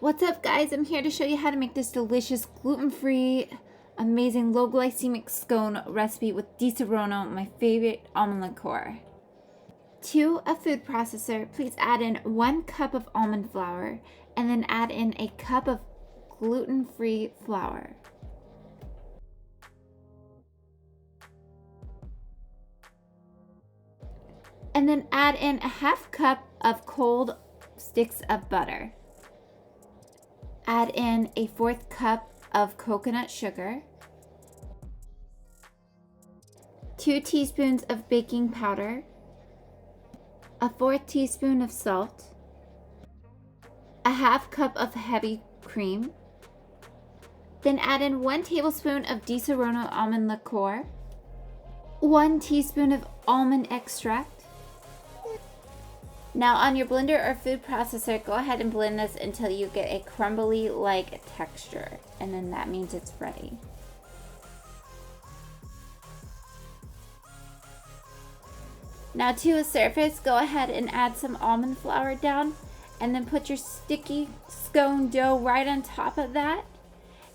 What's up, guys? I'm here to show you how to make this delicious gluten-free, amazing low glycemic scone recipe with Di Serono, my favorite almond liqueur. To a food processor, please add in 1 cup of almond flour and then add in a cup of gluten-free flour. And then add in a half cup of cold sticks of butter. Add in a 1/4 cup of coconut sugar, 2 teaspoons of baking powder, a 1/4 teaspoon of salt, a half cup of heavy cream. Then add in 1 tablespoon of Di Serono almond liqueur, 1 teaspoon of almond extract. Now on your blender or food processor, go ahead and blend this until you get a crumbly-like texture, and then that means it's ready. Now to a surface, go ahead and add some almond flour down, and then put your sticky scone dough right on top of that,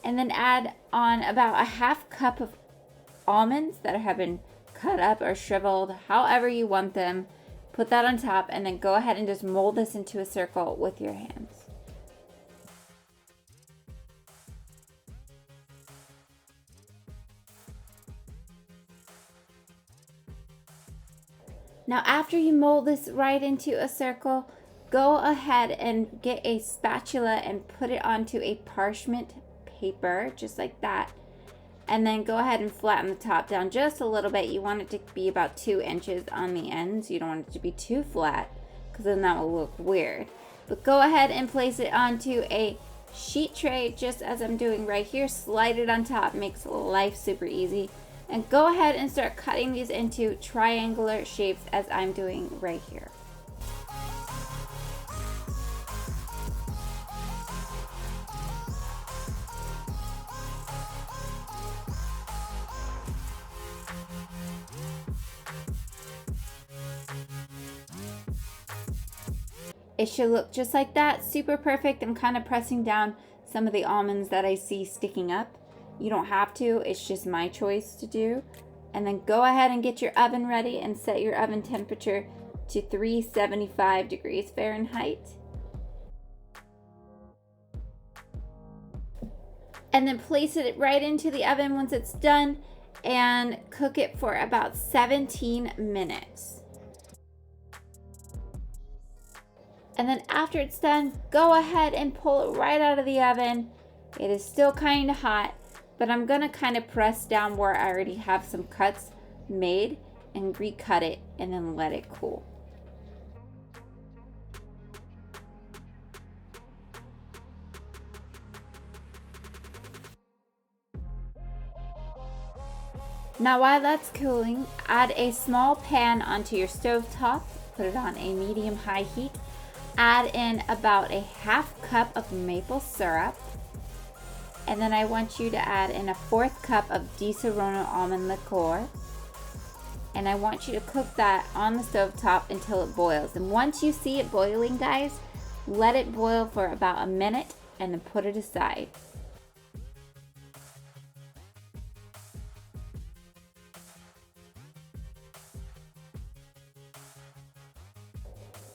and then add on about a half cup of almonds that have been cut up or shriveled, however you want them. Put that on top, and then go ahead and just mold this into a circle with your hands. Now after you mold this right into a circle, go ahead and get a spatula and put it onto a parchment paper, just like that. And then go ahead and flatten the top down just a little bit. You want it to be about 2 inches on the ends. You don't want it to be too flat, because then that will look weird. But go ahead and place it onto a sheet tray, just as I'm doing right here. Slide it on top, makes life super easy. And go ahead and start cutting these into triangular shapes, as I'm doing right here. It should look just like that, super perfect. I'm kind of pressing down some of the almonds that I see sticking up. You don't have to, it's just my choice to do. And then go ahead and get your oven ready and set your oven temperature to 375 degrees Fahrenheit. And then place it right into the oven once it's done and cook it for about 17 minutes. And then after it's done, go ahead and pull it right out of the oven. It is still kind of hot, but I'm gonna kind of press down where I already have some cuts made and recut it and then let it cool. Now while that's cooling, add a small pan onto your stove top, put it on a medium-high heat. Add in about a half cup of maple syrup, and then I want you to add in a 1/4 cup of Di Serono almond liqueur, and I want you to cook that on the stove top until it boils. And once you see it boiling, guys, let it boil for about a minute and then put it aside.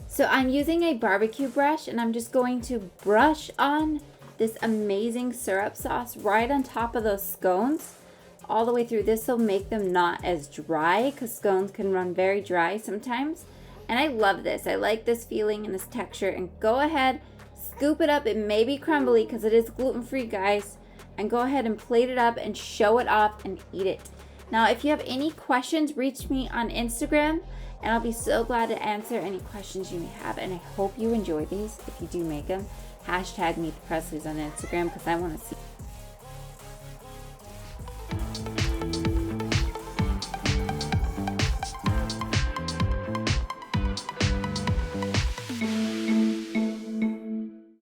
So I'm using a barbecue brush, and I'm just going to brush on this amazing syrup sauce right on top of those scones all the way through. This will make them not as dry, because scones can run very dry sometimes. And I love this. I like this feeling and this texture. And go ahead, scoop it up. It may be crumbly because it is gluten-free, guys. And go ahead and plate it up and show it off and eat it. Now, if you have any questions, reach me on Instagram, and I'll be so glad to answer any questions you may have. And I hope you enjoy these. If you do make them, hashtag Meet the Presleys on Instagram, because I want to see